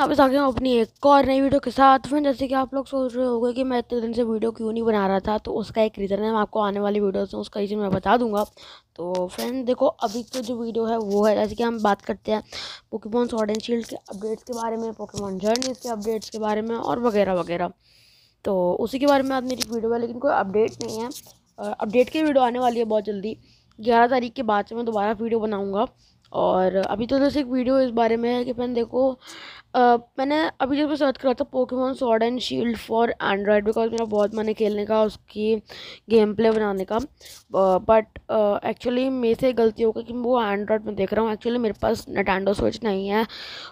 वापस आ गया हूँ अपनी एक और नई वीडियो के साथ। फ्रेंड, जैसे कि आप लोग सोच रहे होंगे कि मैं इतने दिन से वीडियो क्यों नहीं बना रहा था, तो उसका एक रीज़न है। मैं आपको आने वाली वीडियोस में उसका रीज़न मैं बता दूंगा। तो फ्रेंड देखो, अभी तो जो वीडियो है वो है, जैसे कि हम बात करते हैं पोकेमॉन स्वॉर्ड एंड शील्ड के अपडेट्स के बारे में, पोकेमॉन जर्नीज़ के अपडेट्स के बारे में और वगैरह वगैरह। तो उसी के बारे में आज मेरी वीडियो है, लेकिन कोई अपडेट नहीं है। अपडेट की वीडियो आने वाली है बहुत जल्दी, 11 तारीख के बाद से मैं दोबारा वीडियो बनाऊँगा। और अभी तो जैसे एक वीडियो इस बारे में है कि फ्रेंड देखो, मैंने अभी जब सर्च करा था Pokemon sword and shield for Android, because मेरा बहुत मन है खेलने का, उसकी गेम प्ले बनाने का। बट एक्चुअली मेरे से गलती हो गई कि वो एंड्रॉयड में देख रहा हूँ। एक्चुअली मेरे पास निंटेंडो स्विच नहीं है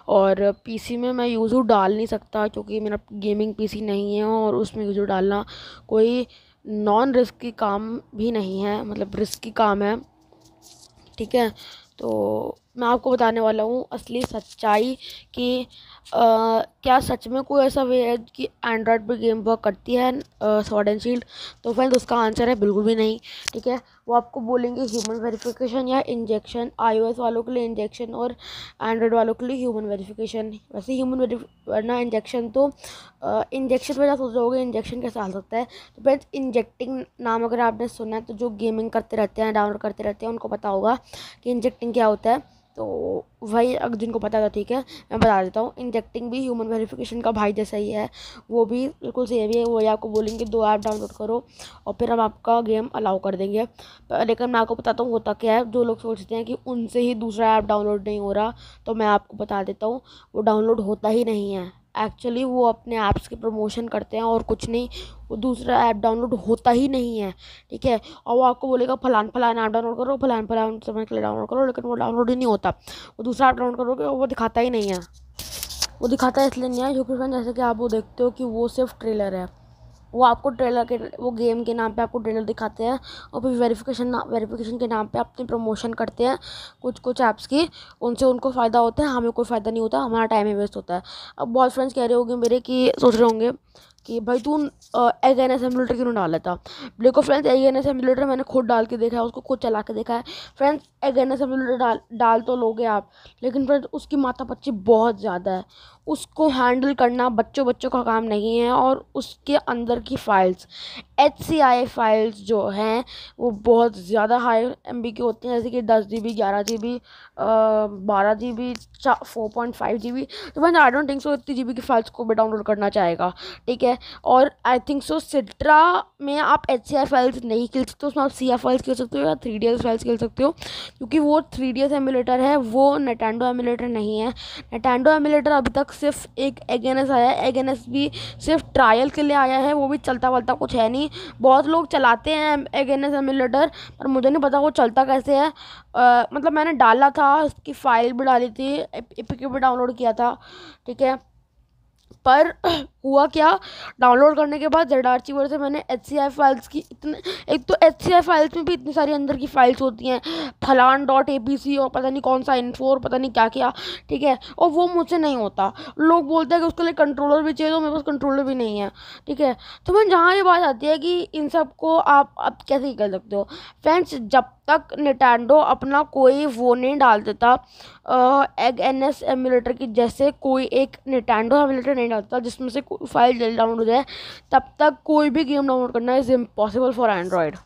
और पीसी में मैं यूज़ू डाल नहीं सकता, क्योंकि मेरा गेमिंग पीसी नहीं है और उसमें यूज़ू डालना कोई नॉन रिस्की काम भी नहीं है, मतलब रिस्की काम है। ठीक है, तो मैं आपको बताने वाला हूँ असली सच्चाई कि क्या सच में कोई ऐसा वे है कि एंड्रॉयड पर गेम वर्क करती है स्वॉर्ड एंड शील्ड। तो फ्रेंड्स उसका आंसर है बिल्कुल भी नहीं। ठीक है, वो आपको बोलेंगे ह्यूमन वेरिफिकेशन या इंजेक्शन, iOS वालों के लिए इंजेक्शन और एंड्रॉयड वालों के लिए ह्यूमन वेरिफिकेशन। वैसे ह्यूमन वरना इंजेक्शन तो इंजेक्शन में सोच रहे होगे इंजेक्शन कैसे आ सकता है। तो फ्रेंड्स, इंजेक्टिंग नाम अगर आपने सुना है तो जो गेमिंग करते रहते हैं, डाउनलोड करते रहते हैं, उनको पता होगा कि इंजेक्टिंग क्या होता है। तो वही अगर जिनको पता था, ठीक है, मैं बता देता हूँ। इंजेक्टिंग भी ह्यूमन वेरिफिकेशन का भाई जैसा ही है, वो भी बिल्कुल सेम ही है। वो आपको बोलेंगे 2 ऐप डाउनलोड करो और फिर हम आपका गेम अलाउ कर देंगे। लेकिन मैं आपको बताता हूँ होता क्या है। जो लोग सोचते हैं कि उनसे ही दूसरा ऐप डाउनलोड नहीं हो रहा, तो मैं आपको बता देता हूँ, वो डाउनलोड होता ही नहीं है। एक्चुअली वो अपने ऐप्स की प्रमोशन करते हैं और कुछ नहीं, वो दूसरा ऐप डाउनलोड होता ही नहीं है। ठीक है, और वो आपको बोलेगा फलान फलान ऐप डाउनलोड करो, फलान फलान समय के लिए डाउनलोड करो, लेकिन वो डाउनलोड ही नहीं होता। वो दूसरा ऐप डाउनलोड करोगे वो दिखाता ही नहीं है। वो दिखाता है इसलिए नहीं है क्योंकि फ्रेंड, जैसे कि आप वो देखते हो कि वो सिर्फ ट्रेलर है। वो आपको ट्रेलर के, वो गेम के नाम पे आपको ट्रेलर दिखाते हैं और फिर वेरिफिकेशन के नाम पे अपनी प्रमोशन करते हैं कुछ कुछ ऐप्स की। उनसे उनको फ़ायदा होता है, हमें कोई फ़ायदा नहीं होता, हमारा टाइम ही वेस्ट होता है। अब बहुत फ्रेंड्स कह रहे होंगे मेरे कि सोच रहे होंगे कि भाई तू एग एन एमुलेटर क्यों डाला था। देखो फ्रेंड्स, एग एन एमुलेटर मैंने खुद डाल के देखा है, उसको खुद चला के देखा है। फ्रेंड्स, एग एन एमुलेटर डाल तो लोगे आप, लेकिन फ्रेंड्स उसकी माथापच्ची बहुत ज़्यादा है। उसको हैंडल करना बच्चों बच्चों का काम नहीं है। और उसके अंदर की फ़ाइल्स, HCI फाइल्स जो हैं, वो बहुत ज़्यादा हाई MB की होती हैं, जैसे कि 10 GB, 11 GB, 12 GB, 4.5 GB। तो मैंने आई डोंट थिंक सो इतनी GB की फाइल्स को भी डाउनलोड करना चाहेगा। ठीक है, और आई थिंक सो सिट्रा में आप HCI फाइल्स नहीं खेल सकते, उसमें आप CF फाइल्स खेल सकते हो या 3DS फाइल्स खेल सकते हो, क्योंकि वो 3DS एमुलेटर है, वो निंटेंडो एमुलेटर नहीं है। निंटेंडो एमुलेटर अभी तक सिर्फ एक एगेनएस आया है, एगेनएस भी सिर्फ ट्रायल के लिए आया है, वो भी चलता वलता कुछ है नहीं। बहुत लोग चलाते हैं एगेनएस एमुलेटर, पर मुझे नहीं पता वो चलता कैसे है। मतलब मैंने डाला था, उसकी फाइल भी डाली थी, एपीके भी डाउनलोड किया था। ठीक है, पर हुआ क्या, डाउनलोड करने के बाद ZArchiver से मैंने HCI फाइल्स की इतने, एक तो HCI फाइल्स में भी इतनी सारी अंदर की फाइल्स होती हैं, फलान .abc और पता नहीं कौन सा इन्फो और पता नहीं क्या क्या। ठीक है, और वो मुझसे नहीं होता। लोग बोलते हैं कि उसके लिए कंट्रोलर भी चाहिए, तो मेरे पास कंट्रोलर भी नहीं है। ठीक है, तो मैं जहाँ ये बात आती है कि इन सब को आप कैसे कर सकते हो। फ्रेंड्स, जब तक निंटेंडो अपना कोई वो नहीं डाल देता, एग NS एमुलेटर की जैसे कोई एक निंटेंडो एमुलेटर नहीं डालता जिसमें से कोई फाइल जल्दी डाउनलोड हो जाए, तब तक कोई भी गेम डाउनलोड करना इज़ इम्पॉसिबल फॉर एंड्रॉयड।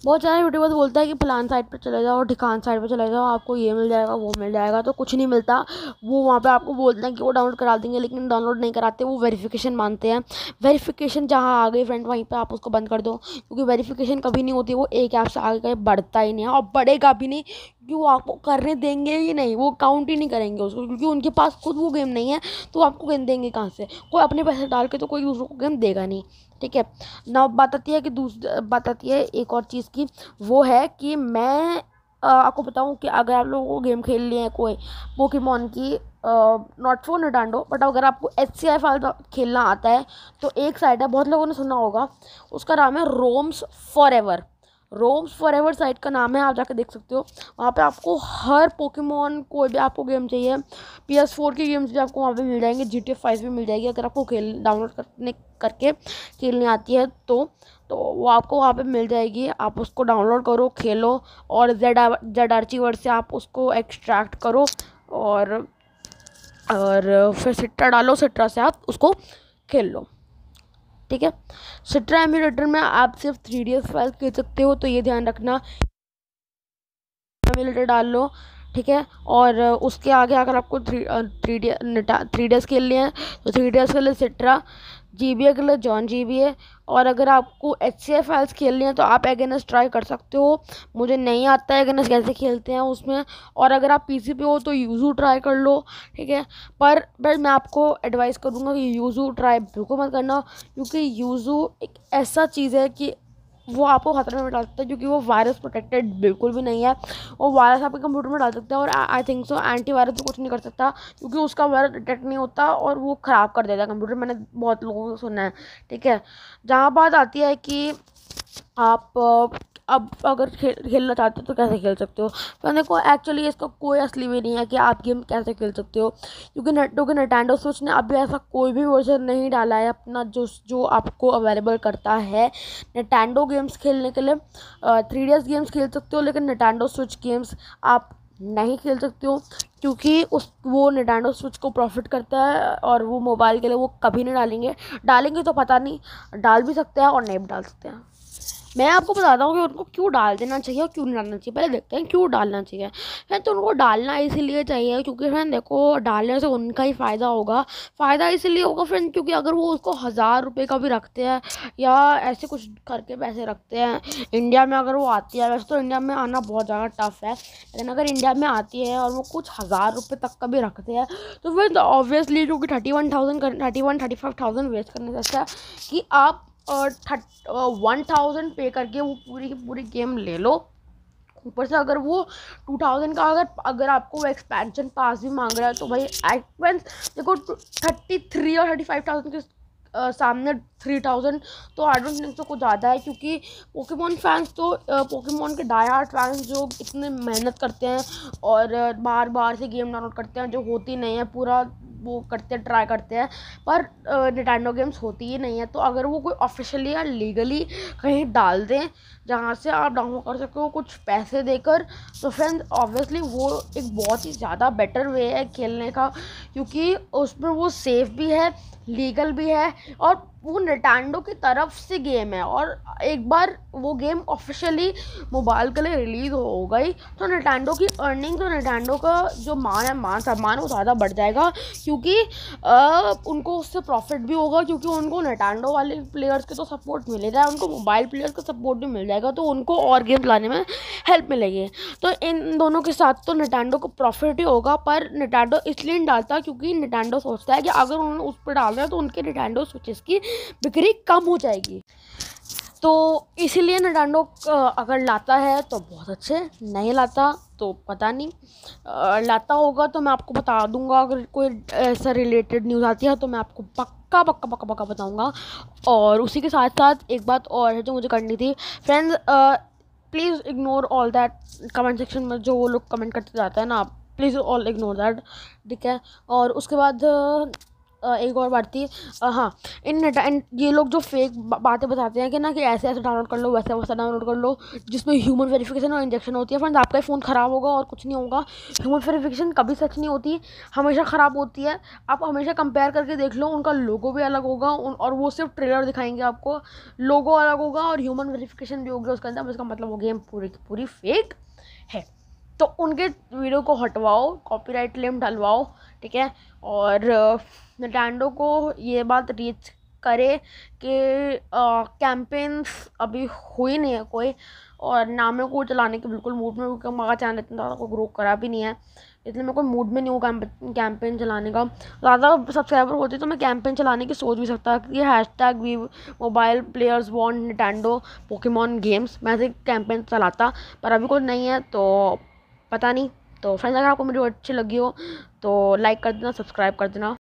बहुत सारे यूट्यूबर्स बोलता है कि फलान साइट पर चले जाओ, ठिकान साइट पर चले जाओ, आपको ये मिल जाएगा वो मिल जाएगा, तो कुछ नहीं मिलता। वो वहाँ पे आपको बोलते हैं कि वो डाउनलोड करा देंगे, लेकिन डाउनलोड नहीं कराते, वो वेरिफिकेशन मानते हैं। वेरिफिकेशन जहाँ आ गई फ्रेंड, वहीं पे आप उसको बंद कर दो, क्योंकि वेरिफिकेशन कभी नहीं होती, वो एक ऐप से आगे कहीं बढ़ता ही नहीं है और बढ़ेगा भी नहीं, क्योंकि वो आपको करने देंगे ही नहीं, वो काउंट ही नहीं करेंगे उसको, क्योंकि उनके पास खुद वो गेम नहीं है, तो आपको गेम देंगे कहाँ से। कोई अपने पैसे डाल के तो कोई दूसरों को गेम देगा नहीं। ठीक है, ना बात आती है कि बात आती है एक और चीज़ की, वो है कि मैं आपको बताऊं कि अगर आप लोगों को गेम खेल लिए हैं कोई पोकेमॉन की, नॉट फॉर निंटेंडो, बट अगर आपको HCI फाइल खेलना आता है, तो एक साइट है, बहुत लोगों ने सुना होगा, उसका नाम है roams forever. Roams forever site का नाम है, आप जाकर देख सकते हो। वहाँ पे आपको हर पोकेमॉन, कोई भी आपको गेम चाहिए, PS4 की गेम्स भी आपको वहाँ पे मिल जाएंगे, GTA 5 भी मिल जाएगी, अगर आपको खेल डाउनलोड करके खेलनी आती है तो वो आपको वहाँ पे मिल जाएगी। आप उसको डाउनलोड करो, खेलो, और जेड आर्चीवर से आप उसको एक्सट्रैक्ट करो और और फिर सिट्रा डालो, सिट्रा से आप उसको खेल लो, ठीक है। सिट्रा एमुलेटर में आप सिर्फ 3DS फाइल खेल सकते हो, तो ये ध्यान रखना। एमुलेटर डाल लो, ठीक है। और उसके आगे अगर आपको थ्री डी एस खेलने हैं तो 3DS के लिए सिट्रा, GBA के लिए जॉन GBA। और अगर आपको HCI फाइल्स खेलनी है तो आप एगेनस ट्राई कर सकते हो। मुझे नहीं आता है एगेनस कैसे खेलते हैं उसमें। और अगर आप PC पे हो तो यूजू ट्राई कर लो, ठीक है। पर मैं आपको एडवाइस करूँगा कि यूजू ट्राई बिल्कुल मत करना, क्योंकि यूजू एक ऐसा चीज़ है कि वो आपको खतरे में डाल सकता है, क्योंकि वो वायरस प्रोटेक्टेड बिल्कुल भी नहीं है। वो वायरस आपके कंप्यूटर में डाल सकता है और आई थिंक सो एंटीवायरस भी कुछ नहीं कर सकता, क्योंकि उसका वायरस डिटेक्ट नहीं होता और वो ख़राब कर देता है कंप्यूटर। मैंने बहुत लोगों को सुना है, ठीक है। जहाँ बात आती है कि आप अब अगर खेलना चाहते हो तो कैसे खेल सकते हो, तो देखो एक्चुअली इसका कोई असली वे नहीं है कि आप गेम कैसे खेल सकते हो, क्योंकि निंटेंडो स्विच ने अभी ऐसा कोई भी वर्जन नहीं डाला है अपना जो आपको अवेलेबल करता है निंटेंडो गेम्स खेलने के लिए। 3DS गेम्स खेल सकते हो, लेकिन निंटेंडो स्विच गेम्स आप नहीं खेल सकते हो, क्योंकि वो निंटेंडो स्विच को प्रॉफिट करता है और वो मोबाइल के लिए वो कभी नहीं डालेंगे तो पता नहीं, डाल भी सकते हैं और नहीं भी डाल सकते हैं। मैं आपको बताता हूँ कि उनको क्यों डाल देना चाहिए और क्यों नहीं डालना चाहिए। पहले देखते हैं क्यों डालना चाहिए। फिर तो उनको डालना इसीलिए चाहिए क्योंकि फ्रेंड देखो, डालने से उनका ही फ़ायदा होगा। फ़ायदा इसलिए होगा फ्रेंड क्योंकि अगर वो उसको 1000 रुपये का भी रखते हैं या ऐसे कुछ करके पैसे रखते हैं, इंडिया में अगर वो आती है, वैसे तो इंडिया में आना बहुत ज़्यादा टफ है, लेकिन अगर इंडिया में आती है और वो कुछ 1000 रुपये तक का भी रखते हैं तो फिर ऑब्वियसली क्योंकि 35,000 वेस्ट करने से अच्छा कि आप 1000 पे करके वो पूरी की पूरी गेम ले लो। ऊपर से अगर वो 2000 का अगर आपको वो एक्सपेंशन पास भी मांग रहा है तो भाई एक्सपेंस देखो 33 और 35,000 के सामने 3000 तो आई डोंट थिंक तो कुछ ज़्यादा है, क्योंकि पोकेमॉन फैंस तो पोकेमॉन के डाई हार्ड फैंस जो इतने मेहनत करते हैं और बार बार से गेम डाउनलोड करते हैं जो होती नहीं है, पूरा वो करते हैं, ट्राई करते हैं, पर निंटेंडो गेम्स होती ही नहीं है। तो अगर वो कोई ऑफिशियली या लीगली कहीं डाल दें जहाँ से आप डाउनलोड कर सके हो कुछ पैसे देकर, तो फ्रेंड्स ऑब्वियसली वो एक बहुत ही ज़्यादा बेटर वे है खेलने का, क्योंकि उसमें वो सेफ़ भी है, लीगल भी है और वो निंटेंडो की तरफ से गेम है। और एक बार वो गेम ऑफिशियली मोबाइल के लिए रिलीज़ हो गई तो निंटेंडो की अर्निंग, तो निंटेंडो का जो मान सम्मान वो ज़्यादा बढ़ जाएगा, क्योंकि उनको उससे प्रॉफिट भी होगा, क्योंकि उनको निंटेंडो वाले प्लेयर्स के तो सपोर्ट मिलेगा, उनको मोबाइल प्लेयर्स का सपोर्ट भी मिल जाएगा, तो उनको और गेम्स लाने में हेल्प मिलेगी। तो इन दोनों के साथ तो निंटेंडो को प्रॉफिट ही होगा, पर निंटेंडो इसलिए नहीं डालता क्योंकि निंटेंडो सोचता है कि अगर उन्होंने उस पर डाल दिया तो उनके निंटेंडो स्विचेस की बिक्री कम हो जाएगी। तो इसीलिए निंटेंडो अगर लाता है तो बहुत अच्छे, नहीं लाता तो पता नहीं। लाता होगा तो मैं आपको बता दूंगा, अगर कोई ऐसा रिलेटेड न्यूज़ आती है तो मैं आपको पक्का पक्का पक्का पक्का बताऊंगा। और उसी के साथ साथ एक बात और है जो मुझे करनी थी friends, please ignore all that comment section में जो वो लोग कमेंट करते जाते हैं ना, प्लीज़ ऑल इग्नोर दैट, ठीक है। और उसके बाद एक और बात थी, हाँ, इन ये लोग जो फेक बातें बताते हैं कि ना कि ऐसे ऐसे डाउनलोड कर लो, वैसे वैसा डाउनलोड कर लो, जिसमें ह्यूमन वेरिफिकेशन और इंजेक्शन होती है, फ्रेंड्स आपका फ़ोन ख़राब होगा और कुछ नहीं होगा। ह्यूमन वेरिफिकेशन कभी सच नहीं होती, हमेशा ख़राब होती है। आप हमेशा कंपेयर करके देख लो, उनका लोगो भी अलग होगा और वो सिर्फ ट्रेलर दिखाएंगे आपको, लोगो अलग होगा और ह्यूमन वेरिफिकेशन भी होगी उसके अंदर, इसका मतलब वो गेम पूरी की पूरी फेक है। तो उनके वीडियो को हटवाओ, कॉपीराइट क्लेम डलवाओ, ठीक है। और निंटेंडो को ये बात रीच करे कि कैंपेन्स अभी हुई नहीं है कोई, और ना मैं को चलाने के बिल्कुल मूड में, क्योंकि हमारा चैनल इतना ज़्यादा कोई ग्रो करा भी नहीं है, इसलिए मैं कोई मूड में नहीं हूँ कैंपेन चलाने का। ज़्यादा सब्सक्राइबर होते तो मैं कैंपेन चलाने की सोच भी सकता कि hashtag V mobile players want Nintendo Pokemon games, मैं ऐसे कैंपेन चलाता, पर अभी कुछ नहीं है तो पता नहीं। तो फ्रेंड्स अगर आपको वीडियो अच्छी लगी हो तो लाइक कर देना, सब्सक्राइब कर देना।